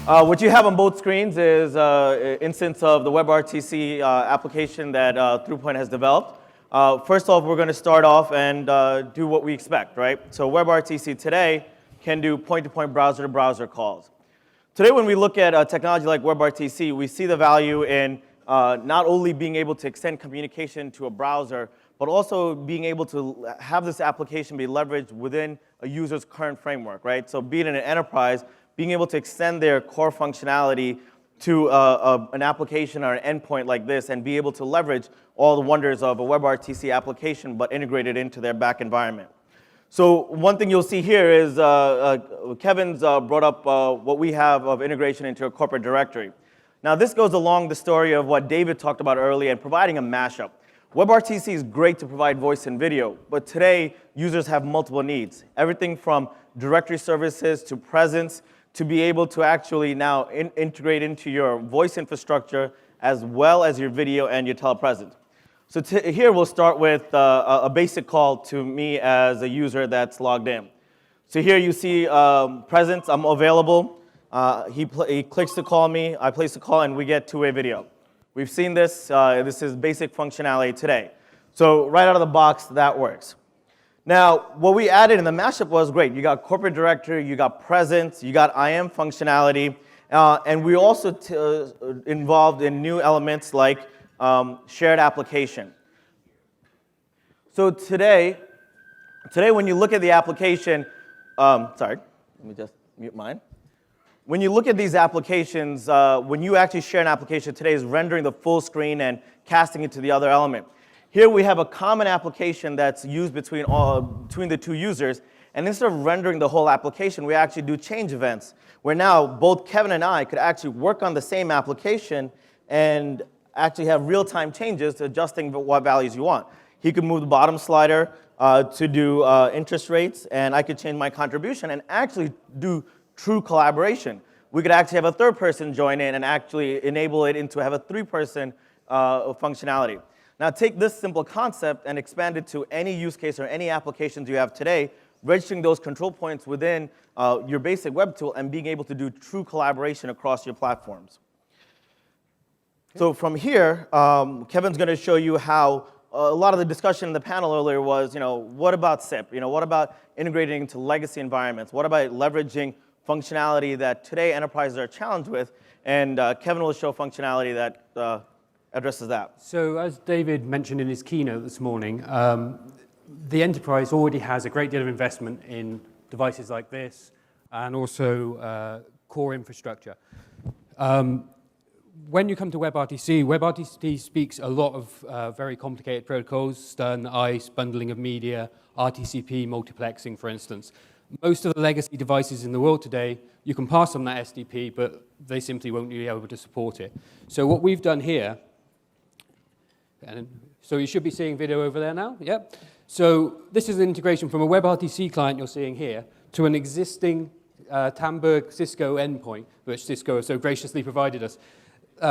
What you have on both screens is an instance of the WebRTC application that Thrupoint has developed. First off, we're going to start off and do what we expect, right? So WebRTC today can do point-to-point browser-to-browser calls. Today, when we look at a technology like WebRTC, we see the value in not only being able to extend communication to a browser, but also being able to have this application be leveraged within a user's current framework, right? So be it in an enterprise, being able to extend their core functionality to an application or an endpoint like this and be able to leverage all the wonders of a WebRTC application, but integrated into their back environment. So one thing you'll see here is Kevin's brought up what we have of integration into a corporate directory. Now, this goes along the story of what David talked about earlier and providing a mashup. WebRTC is great to provide voice and video, but today, users have multiple needs. Everything from directory services to presence to be able to actually now integrate into your voice infrastructure as well as your video and your telepresence. So here we'll start with a basic call to me as a user that's logged in. So here you see presence, I'm available. He clicks to call me, I place the call, and we get two-way video. We've seen this. This is basic functionality today. So right out of the box, that works. Now, what we added in the mashup was great. You got corporate directory, you got presence, you got IM functionality, and we also involved in new elements like shared application. So today when you look at the application, sorry, let me just mute mine. When you look at these applications, when you actually share an application today is rendering the full screen and casting it to the other element. Here we have a common application that's used between the two users, and instead of rendering the whole application, we actually do change events, where now both Kevin and I could actually work on the same application and actually have real-time changes to adjusting what values you want. He could move the bottom slider to do interest rates, and I could change my contribution and actually do true collaboration. We could actually have a third person join in and actually enable it into have a three-person functionality. Now take this simple concept and expand it to any use case or any applications you have today, registering those control points within your basic web tool and being able to do true collaboration across your platforms. So from here, Kevin's going to show you how a lot of the discussion in the panel earlier was, what about SIP? What about integrating into legacy environments? What about leveraging functionality that today enterprises are challenged with? And Kevin will show functionality that addresses that. So as David mentioned in his keynote this morning, the enterprise already has a great deal of investment in devices like this and also core infrastructure. When you come to WebRTC, WebRTC speaks a lot of very complicated protocols, STUN, ICE, bundling of media, RTCP, multiplexing, for instance. Most of the legacy devices in the world today, you can pass on that SDP, but they simply won't be able to support it. So what we've done here, and so you should be seeing video over there now, yep. So this is an integration from a WebRTC client you're seeing here to an existing Tamberg Cisco endpoint, which Cisco has so graciously provided us.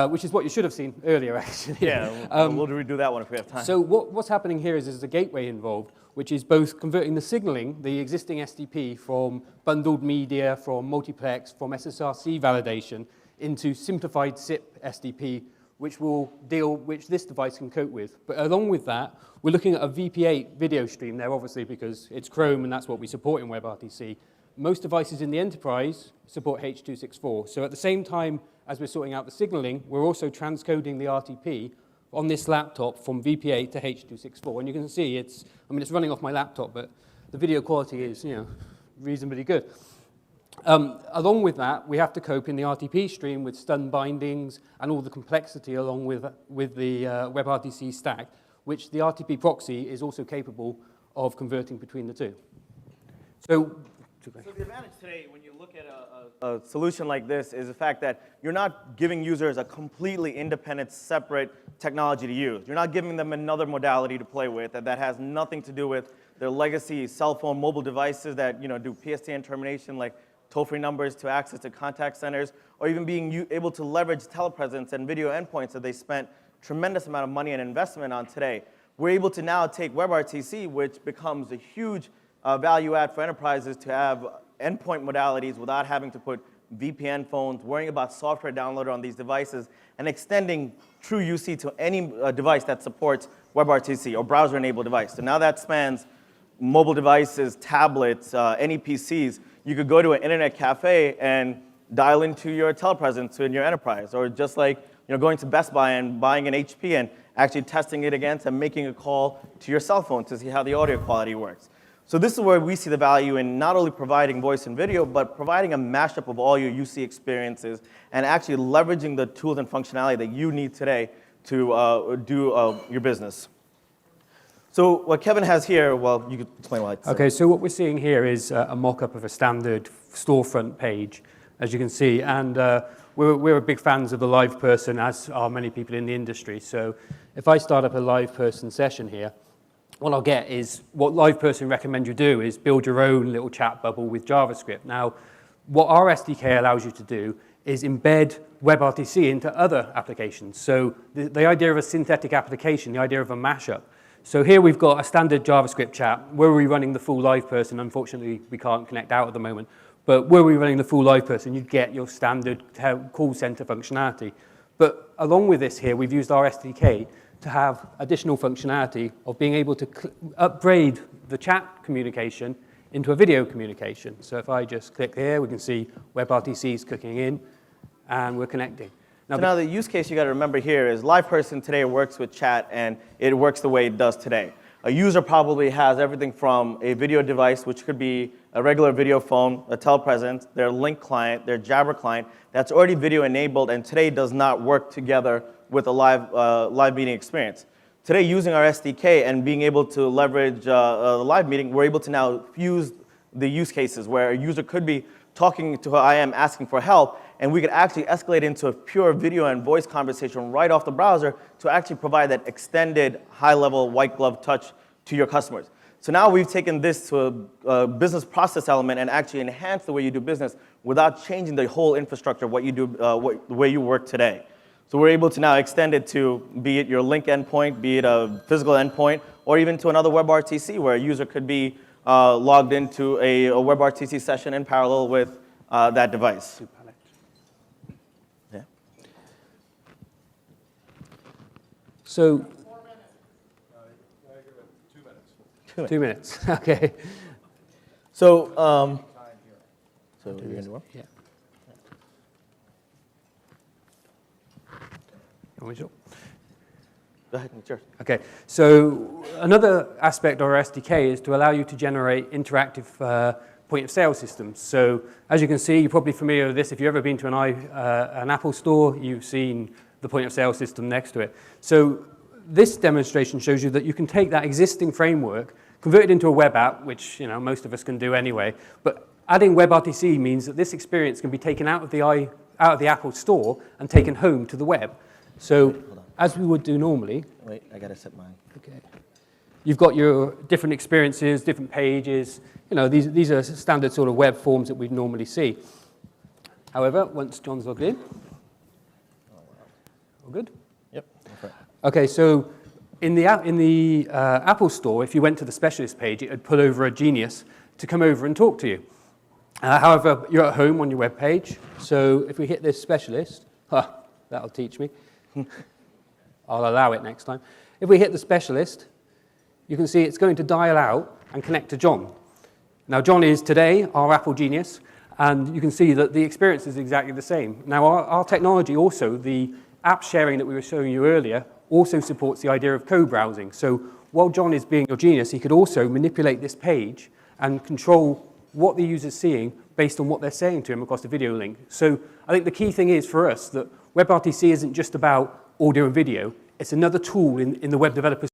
Which is what you should have seen earlier, actually. Yeah, we'll redo that one if we have time. So what's happening here is there's a gateway involved, which is both converting the signaling, the existing SDP, from bundled media, from multiplex, from SSRC validation, into simplified SIP SDP, which this device can cope with. But along with that, we're looking at a VP8 video stream there, obviously, because it's Chrome, and that's what we support in WebRTC. Most devices in the enterprise support H.264. So at the same time as we're sorting out the signaling, we're also transcoding the RTP on this laptop from VP8 to H.264. And you can see it's running off my laptop, but the video quality is, reasonably good. Along with that, we have to cope in the RTP stream with stun bindings and all the complexity along with the WebRTC stack, which the RTP proxy is also capable of converting between the two. So the advantage today, when you look at a solution like this, is the fact that you're not giving users a completely independent, separate technology to use. You're not giving them another modality to play with that has nothing to do with their legacy cell phone, mobile devices that do PSTN termination, like toll-free numbers to access to contact centers, or even being able to leverage telepresence and video endpoints that they spent tremendous amount of money and investment on today. We're able to now take WebRTC, which becomes a huge value add for enterprises to have endpoint modalities without having to put VPN phones, worrying about software downloaded on these devices, and extending true UC to any device that supports WebRTC or browser-enabled device. So now that spans mobile devices, tablets, any PCs. You could go to an internet cafe and dial into your telepresence in your enterprise, or just like going to Best Buy and buying an HP and actually testing it against and making a call to your cell phone to see how the audio quality works. So this is where we see the value in not only providing voice and video, but providing a mashup of all your UC experiences and actually leveraging the tools and functionality that you need today to do your business. So what Kevin has here, well, you could explain why. Okay, so what we're seeing here is a mock-up of a standard storefront page, as you can see, and we're big fans of the live person, as are many people in the industry. So if I start up a live person session here, what I'll get is what live person recommend you do is build your own little chat bubble with JavaScript. Now, what our SDK allows you to do is embed WebRTC into other applications. So the idea of a synthetic application, the idea of a mashup. So here we've got a standard JavaScript chat. Were we running the full live person? Unfortunately, we can't connect out at the moment. But were we running the full live person, you'd get your standard call center functionality. But along with this here, we've used our SDK to have additional functionality of being able to upgrade the chat communication into a video communication. So if I just click here, we can see WebRTC is clicking in, and we're connecting. Now the use case you got to remember here is live person today works with chat, and it works the way it does today. A user probably has everything from a video device, which could be a regular video phone, a telepresence, their link client, their Jabber client, that's already video enabled and today does not work together with a live meeting experience. Today, using our SDK and being able to leverage a live meeting, we're able to now fuse the use cases where a user could be talking to who I am asking for help, and we could actually escalate into a pure video and voice conversation right off the browser to actually provide that extended high-level white glove touch to your customers. So now we've taken this to a business process element and actually enhanced the way you do business without changing the whole infrastructure of what you do, the way you work today. So we're able to now extend it to be it your link endpoint, be it a physical endpoint, or even to another WebRTC where a user could be logged into a WebRTC session in parallel with that device. Yeah. So, 2 minutes. Okay. So, so you're going to do one? Yeah. Go ahead, it's yours. Okay, so another aspect of our SDK is to allow you to generate interactive point of sale systems. So as you can see, you're probably familiar with this. If you've ever been to an Apple store, you've seen the point of sale system next to it. So this demonstration shows you that you can take that existing framework, convert it into a web app, which most of us can do anyway, but adding WebRTC means that this experience can be taken out of the Apple store and taken home to the web. So as we would do normally. Wait, I gotta set mine. Okay. You've got your different experiences, different pages. These are standard sort of web forms that we'd normally see. However, once John's logged in, all good? Yep. Okay, so in the Apple Store, if you went to the specialist page, it would pull over a genius to come over and talk to you. However, you're at home on your web page. So if we hit this specialist, that'll teach me. I'll allow it next time. If we hit the specialist, you can see it's going to dial out and connect to John. Now, John is today our Apple genius, and you can see that the experience is exactly the same. Now, our technology also, the app sharing that we were showing you earlier, also supports the idea of co-browsing. So while John is being your genius, he could also manipulate this page and control what the user's seeing based on what they're saying to him across the video link. So I think the key thing is for us that WebRTC isn't just about audio and video. It's another tool in the web developer